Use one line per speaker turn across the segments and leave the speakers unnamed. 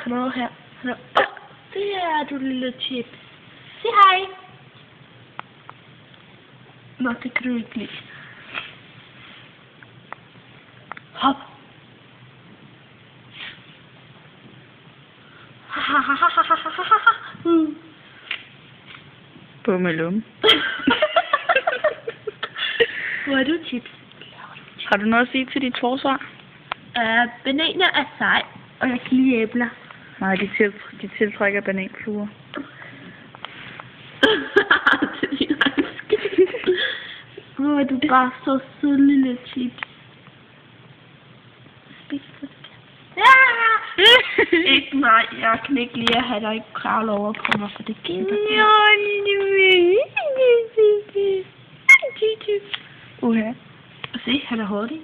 Han er her. Det er du, lille chip. Sig hej. Nå, det kan du ikke lide. Hop.
Bummelum.
Hvor er du, Chips?
Har du noget at sige til dit forsvar?
Bananer er sej, og jeg kan lide æbler.
Nej, de tiltrækker bananfluer.
Hvor er du bare så sød, lille Chips. Spis det. Ja! Ikke mig, jeg kan ikke lide at have dig ikke kravle over på mig, for det kæmper.
Uha.
Og se, han er hurtig.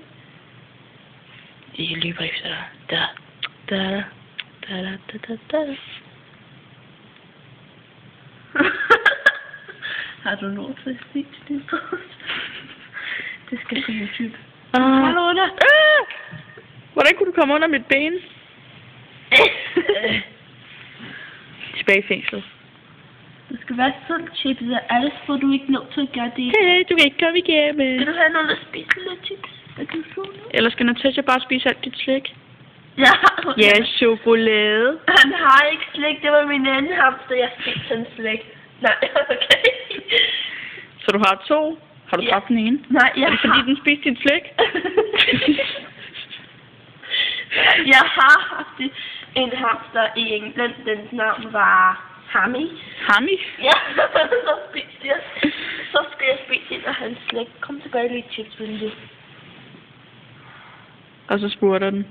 De løber efter dig. Da.
Har du noget til at sige til det? Det skal på YouTube.
Hallo under. Hvordan kunne du komme under mit ben? Tilbage i fængslet.
Du skal være sund, Chips, og alles får du ikke lov til at gøre det.
Hey, du kan ikke komme igennem.
Skal du have noget at spise, lille Chips? Er du sulten?
Eller skal Natasha bare spise alt dit slik?
Ja.
Ja, chokolade.
Han har ikke slik, det var min anden hamster, jeg spiste sådan slik. Nej, okay.
Så du har 2? Har du tabt den ene?
Nej, jeg
er det fordi, den spiste dit slik?
Jeg har haft en hamster i England, dens navn var Hammy.
Hammy?
Ja, så skal jeg spise ind af hans slik. Kom tilbage lidt, Chips, vil du?
Og så spurgte den.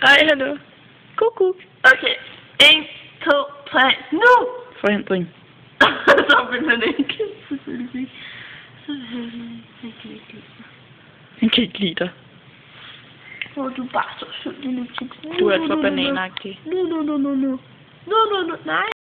Hej, hallo. Kuk.
Okay, 1, 2, 3, nu!
Forhindring.
Så vil man ikke, selvfølgelig. Så han kan ikke lide dig.
Han kan ikke lide dig.
Hvor du bare så sød, lille Chips.
Du er så bananagtig.
Nu. Nej.